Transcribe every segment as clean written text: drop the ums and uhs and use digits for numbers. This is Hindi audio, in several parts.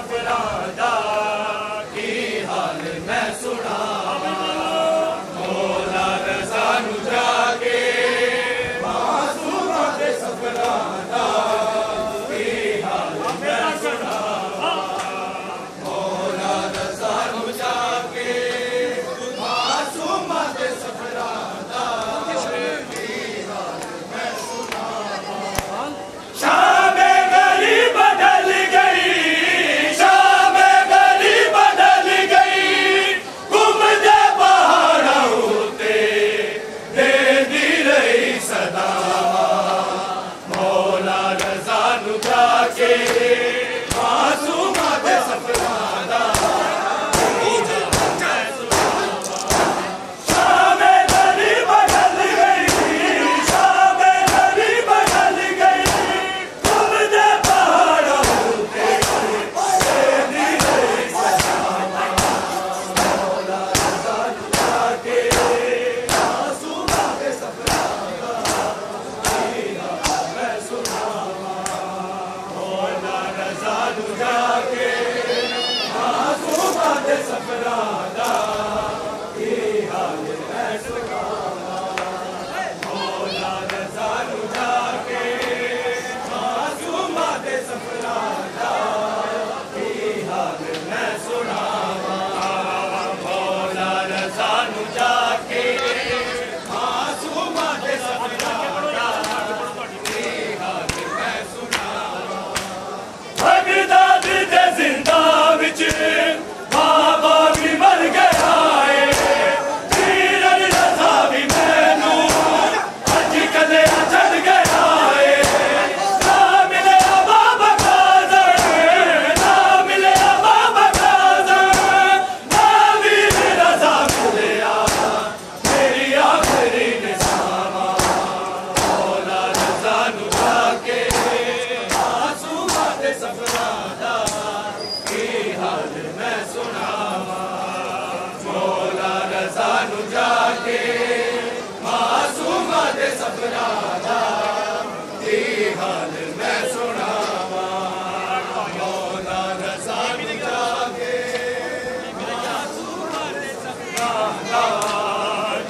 सफरादा की हाल मैं सुना मौला रज़ा नू जाके मासूमा दे सफरादा की हाल मैं सुना मौला रज़ा नू जाके मासूमा दे सफरादा की हाल मैं सुना शाम गली बदल गई शाम गली बदल गई घूमते पहाड़ों ते दे दी रही सदा मौला रज़ा नू जाके मासूमा दे सफरादा शाम गली बदल गई शाम गली बदल गई घूमते पहाड़ों ते दे दी रही सदा मौला रज़ा नू जाके मासूमा दे सफरादा की हाल मैं सुनावा मौला रज़ा नू जाके मासूमा दे सफरादा की हाल मैं सुनावा मौला रज़ा नू जाके मासूमा दे सफरादा की हाल मैं सुनावा मौला रज़ा नू जाके मासूमा दे सफरादा की हाल मैं सुनावा बगदाद दे जिंदा विच बाबा भी मर गया है पीर रज़ा भी मैनू अज कदे चढ़ गया है ना मिले बाबा काज़र ना मिले बाबा काज़र ना वीर रज़ा मिलिया मेरी आखिरी निशाना मौला रज़ा नू जाके मासूमा दे सफरादा की हाल मैं सुनावा मौला रज़ा नू जाके मासूमा दे सफरादा की हाल मैं सुनावा मौला रज़ा नू जाके मासूमा दे सफरादा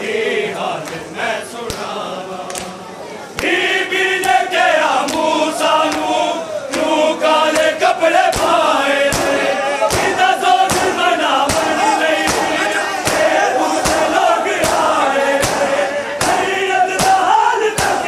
की हाल मैं सुनावा बीबी ने कहा मूसा नू तू काले कपड़े पाए सीधा सोच बना बन नहीं लोग आए हरीयत दा हाल तक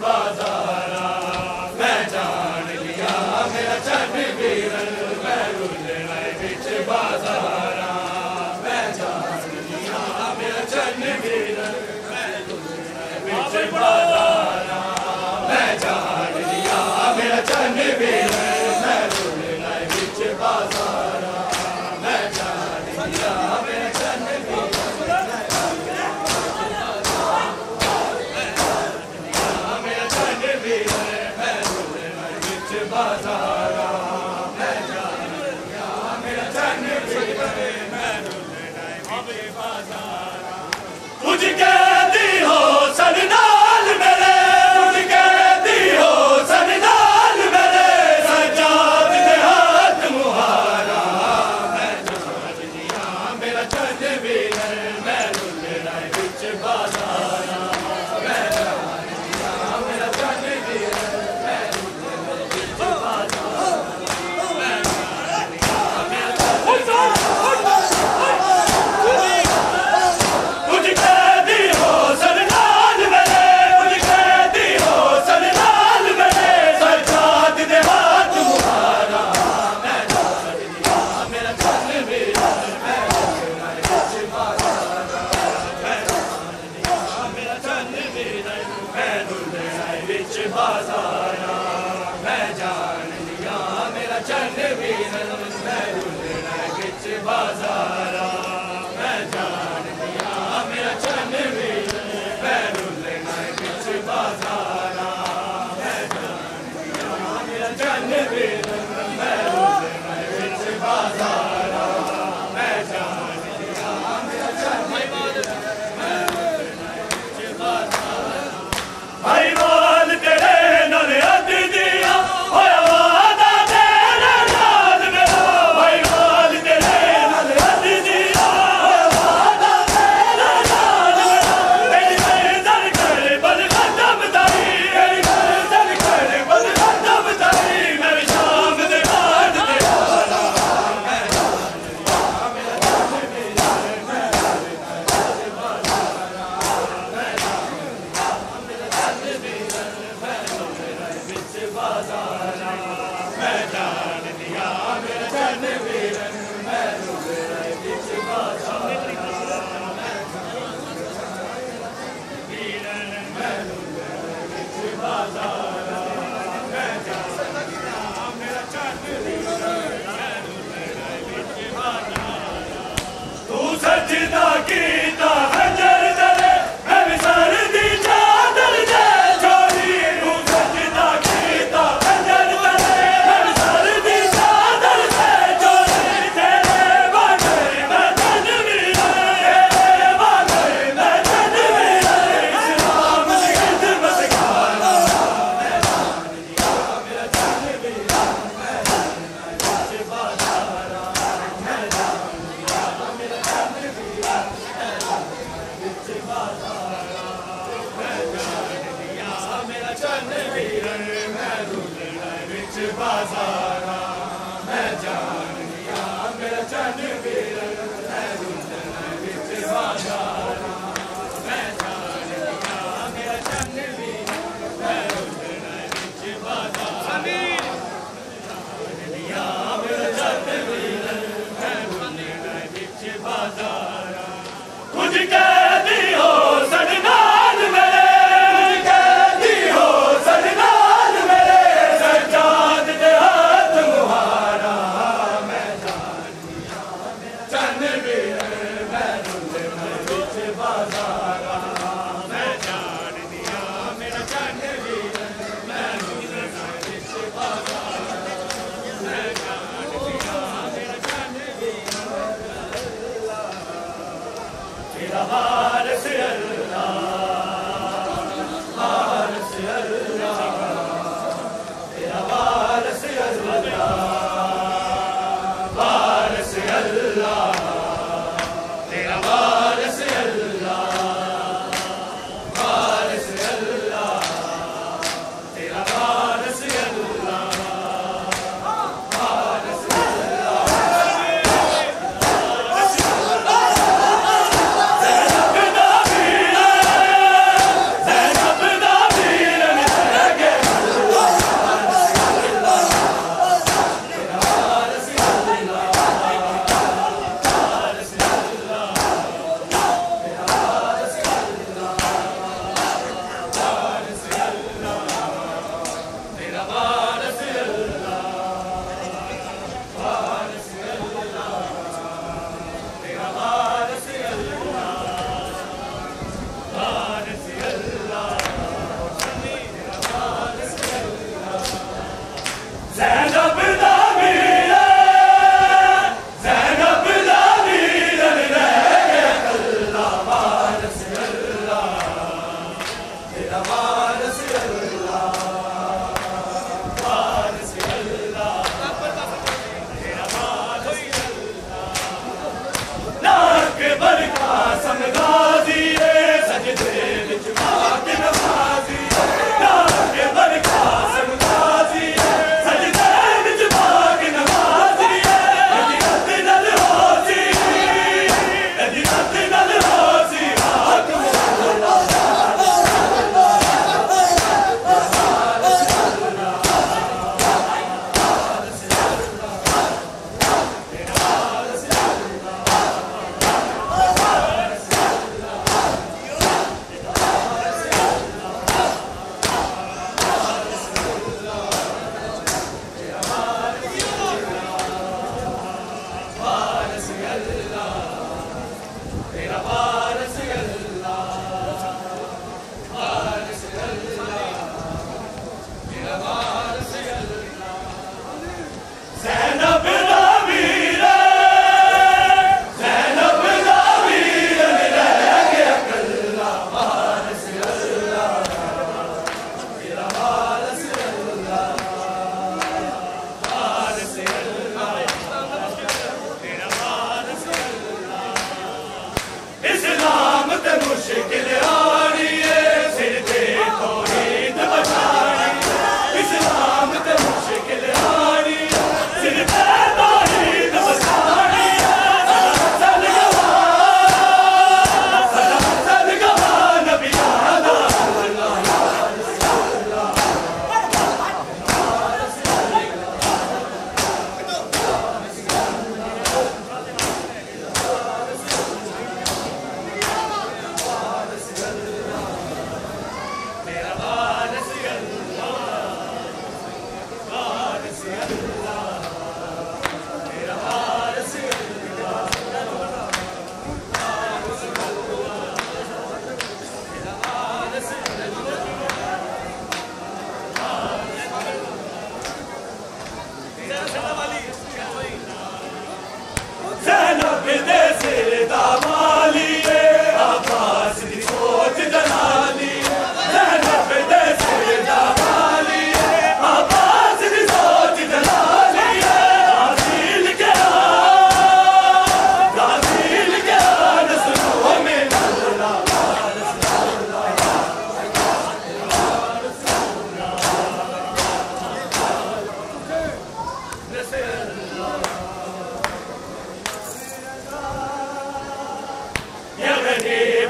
बाजारा मैं जान लिया बाजारा मैं जान दिया मेरा चन भी बने मैं रुलना बिच बाजारा तुझ कहती हो सरनाल मेरे तुझ कहती हो सरनाल मेरे सजाद दे हाथ मुहारा मैं जान दिया मेरा चन भी बने मैं रुलना बिच बाजारा मैं जान दिया मेरा चन भी बने बाजारा मैं जान लिया मेरा चन भी मैं रुलना बिच बाजारा मैं जान लिया मेरा चन भी मैं रुलना बिच बाजारा मैं जान लिया मेरा चन भी मैं रुलना बिच बाजारा मैं जान लिया मेरा चन भी मैं रुलना बिच बाजारा भाई सजदा कीता खंजर दले मैं भी सर दी चादर दे छोड़ी तू सजदा कीता खंजर दले मैं भी सर दी चादर दे छोड़ी तेरे बादल मैं तन भी तेरे बादल मैं तन भी इस्लाम की खिदमत खाना मैं जान दिया मेरा तन भी मैं बिच बाजारा मैं जान दिया मेरा तन भी बिच बाजारा मैं जान दिया मेरा चन भी मैं रुलना बिच बाजारा मैं जान दिया मेरा चन भी मैं रुलना बिच बाजारा मैं जान दिया मेरा चन भी मैं रुलना बिच बाजारा दिया मेरा चन भी मैं रुलना बिच बाजारा तुझ कहती हो सरनाल मेरे तुझ कहती हो सरनाल मेरे सजाद दे हाथ मुहारा मैं जान दिया मेरा चन भी मैं रुलना बिच बाजारा मैं जान दिया मेरा चन भी मैं रुलना बिच बाजारा मैं जान दिया मेरा चन भी तेरा वारिस अल्लाह वारिस अल्लाह तेरा वारिस अल्लाह वारिस अल्लाह तेरा वारिस अल्लाह वारिस अल्लाह तेरा वारिस अल्लाह वारिस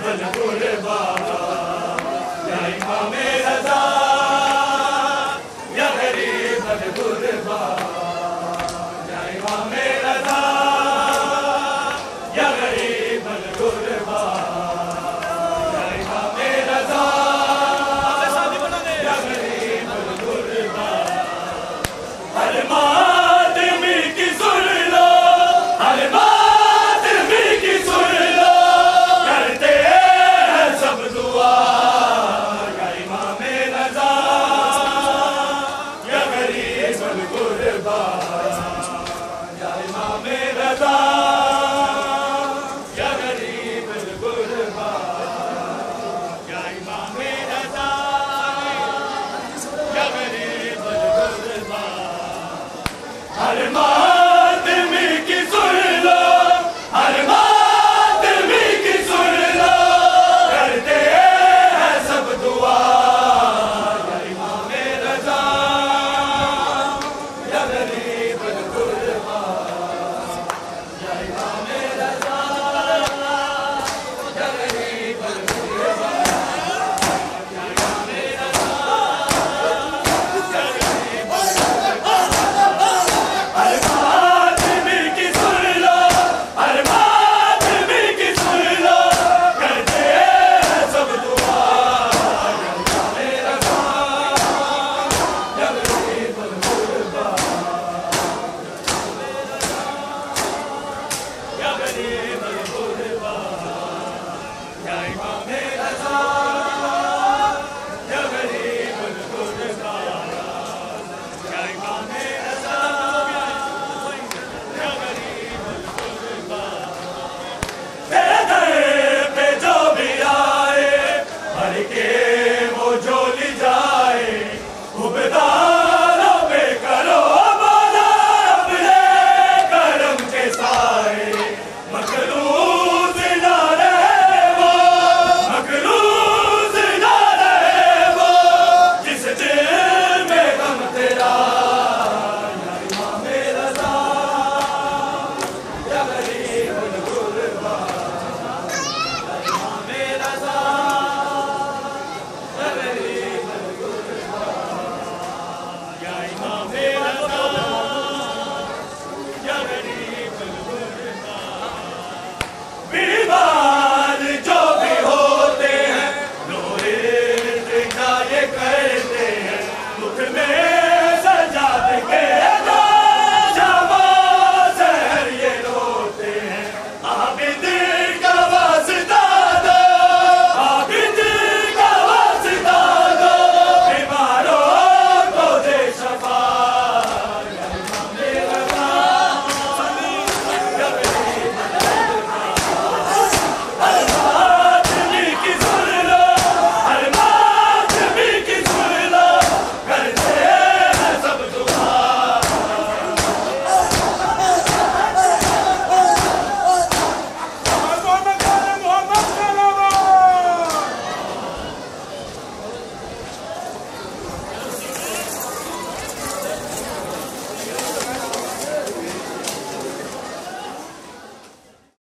गुरबा या इमाम रज़ा या गरीब